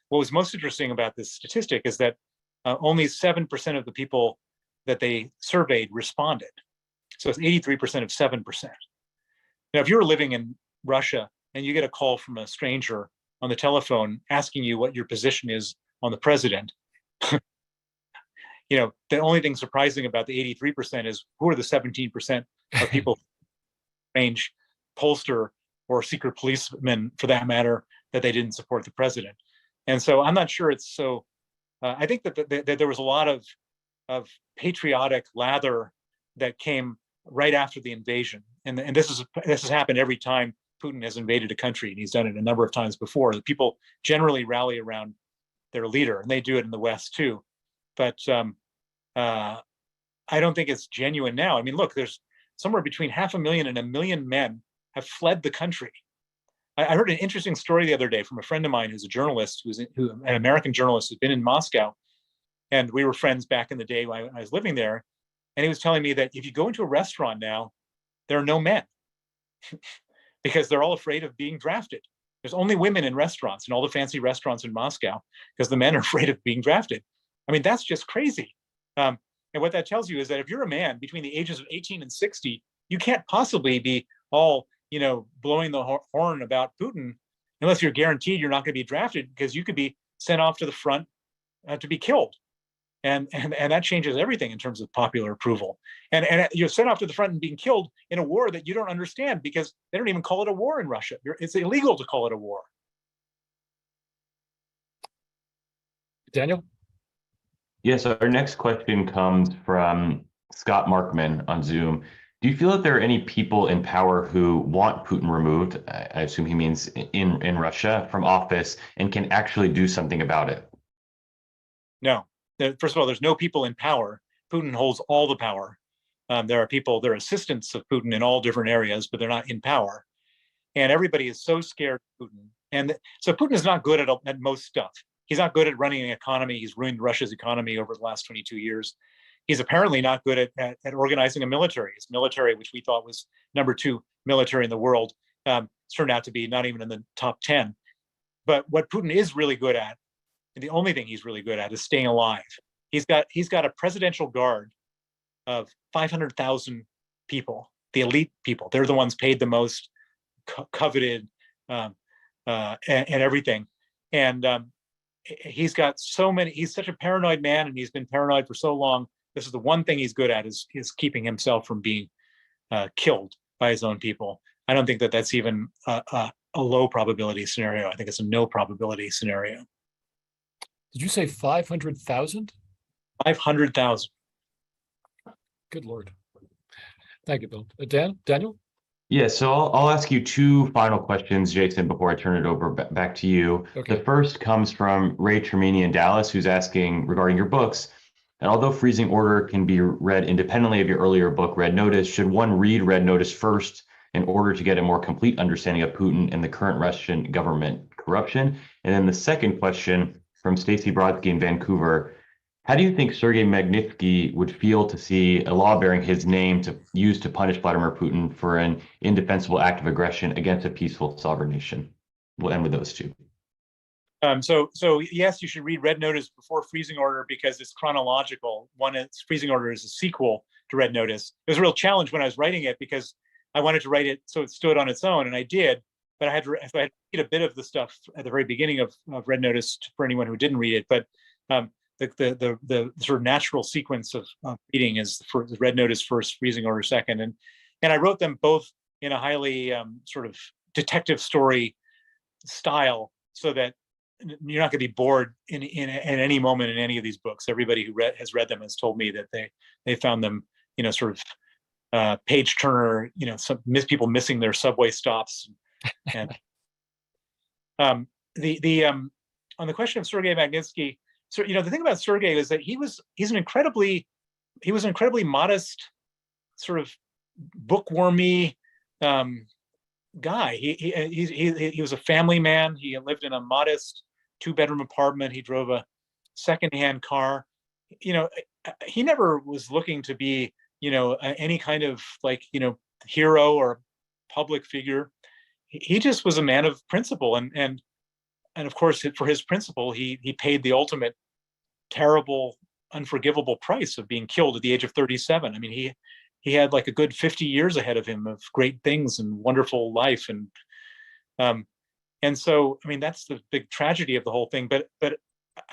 what was most interesting about this statistic is that only 7% of the people that they surveyed responded. So it's 83% of 7%. Now, if you were living in Russia and you get a call from a stranger on the telephone asking you what your position is on the president, the only thing surprising about the 83% is who are the 17% of people, range pollster or secret policemen for that matter, that they didn't support the president. And so I'm not sure it's so. I think that there was a lot of patriotic lather that came right after the invasion, and this has happened every time Putin has invaded a country, and he's done it a number of times before. The people generally rally around their leader, and they do it in the West too. But I don't think it's genuine now. I mean, look, there's somewhere between 500,000 and 1 million men have fled the country. I heard an interesting story the other day from a friend of mine who's a journalist, an American journalist who's been in Moscow, and we were friends back in the day when I was living there. And he was telling me that if you go into a restaurant now, there are no men because they're all afraid of being drafted. There's only women in restaurants, in all the fancy restaurants in Moscow, because the men are afraid of being drafted. I mean, that's just crazy. And what that tells you is that if you're a man between the ages of 18 and 60, you can't possibly be all, blowing the horn about Putin unless you're guaranteed you're not going to be drafted, because you could be sent off to the front to be killed. And that changes everything in terms of popular approval. And you're sent off to the front and being killed in a war that you don't understand, because they don't even call it a war in Russia. It's illegal to call it a war. Daniel? Yes, our next question comes from Scott Markman on Zoom. Do you feel that there are any people in power who want Putin removed, I assume he means in Russia, from office, and can actually do something about it? No. First of all, there's no people in power. Putin holds all the power. There are people, there are assistants of Putin in all different areas, but they're not in power. And everybody is so scared of Putin. And so Putin is not good at most stuff. He's not good at running an economy. He's ruined Russia's economy over the last 22 years. He's apparently not good at organizing a military. His military, which we thought was number 2 military in the world, turned out to be not even in the top 10. But what Putin is really good at, and the only thing he's really good at, is staying alive. He's got a presidential guard of 500,000 people, the elite people. They're the ones paid the most, coveted, and everything. And he's got so many. He's such a paranoid man, and he's been paranoid for so long. This is the one thing he's good at, is keeping himself from being killed by his own people. I don't think that that's even a low probability scenario. I think it's a no probability scenario. Did you say 500,000? 500,000. Good Lord. Thank you, Bill. Daniel? Yeah, so I'll ask you 2 final questions, Jason, before I turn it over back to you. Okay. The first comes from Ray Termini in Dallas, who's asking regarding your books. And although Freezing Order can be read independently of your earlier book, Red Notice, should one read Red Notice first in order to get a more complete understanding of Putin and the current Russian government corruption? And then the second question from Stacy Brodsky in Vancouver. How do you think Sergei Magnitsky would feel to see a law bearing his name used to punish Vladimir Putin for an indefensible act of aggression against a peaceful sovereign nation? We'll end with those 2. So yes, you should read Red Notice before Freezing Order, because it's chronological. Freezing Order is a sequel to Red Notice. It was a real challenge when I was writing it, because I wanted to write it so it stood on its own, and I did. But I had to read a bit of the stuff at the very beginning of Red Notice for anyone who didn't read it. But the sort of natural sequence of reading is for the Red Notice first, Freezing Order second, and I wrote them both in a highly sort of detective story style, so that you're not going to be bored in any moment in any of these books. Everybody who has read them has told me that they found them, sort of page turner, some people missing their subway stops, and on the question of Sergei Magnitsky. So, the thing about Sergei is that he was an incredibly modest, sort of bookwormy guy. He was a family man. He lived in a modest 2-bedroom apartment. He drove a secondhand car. He never was looking to be, any kind of hero or public figure. He just was a man of principle, and of course, for his principle, he paid the ultimate terrible, unforgivable price of being killed at the age of 37. I mean, he had like a good 50 years ahead of him of great things and wonderful life, and And so, I mean, that's the big tragedy of the whole thing. But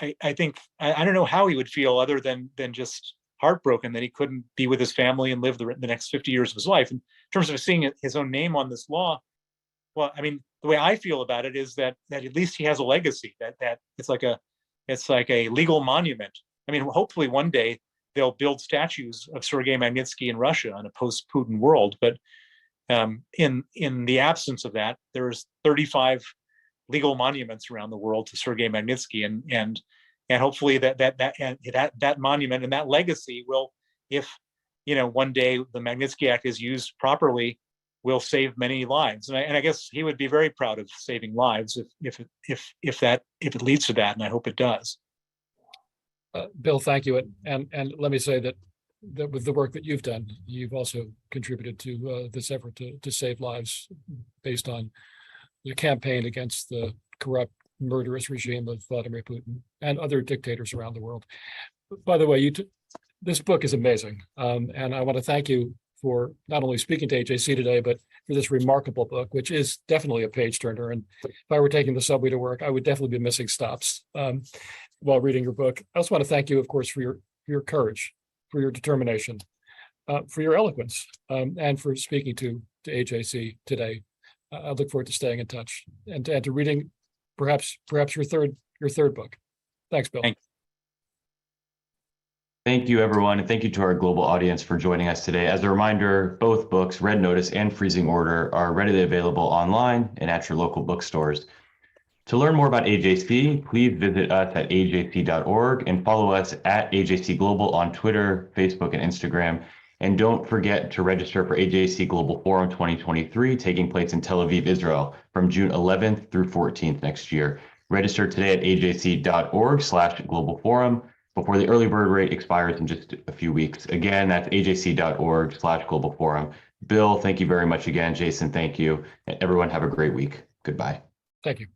I think I don't know how he would feel other than just heartbroken that he couldn't be with his family and live the next 50 years of his life. In terms of seeing his own name on this law, well, I mean, the way I feel about it is that at least he has a legacy. That it's like a legal monument. I mean, hopefully one day they'll build statues of Sergei Magnitsky in Russia in a post-Putin world. But in the absence of that, there's 35 legal monuments around the world to Sergei Magnitsky, and hopefully that monument and that legacy will, if one day the Magnitsky Act is used properly, will save many lives. And I guess he would be very proud of saving lives if it leads to that, and I hope it does. Bill, thank you. And let me say that with the work that you've done, you've also contributed to this effort to save lives based on the campaign against the corrupt, murderous regime of Vladimir Putin and other dictators around the world. By the way, this book is amazing. And I want to thank you for not only speaking to AJC today, but for this remarkable book, which is definitely a page turner. And if I were taking the subway to work, I would definitely be missing stops while reading your book. I also want to thank you, of course, for your courage, for your determination, for your eloquence, and for speaking to AJC today. I look forward to staying in touch and to reading perhaps your third book. Thanks, Bill. Thank you, everyone, and thank you to our global audience for joining us today. As a reminder, both books, Red Notice and Freezing Order, are readily available online and at your local bookstores. To learn more about AJC, please visit us at ajc.org and follow us at AJC Global on Twitter, Facebook, and Instagram. And don't forget to register for AJC Global Forum 2023, taking place in Tel Aviv, Israel, from June 11th through 14th next year. Register today at ajc.org/global forum before the early bird rate expires in just a few weeks. Again, that's ajc.org/global forum. Bill, thank you very much again. Jason, thank you. And everyone have a great week. Goodbye. Thank you.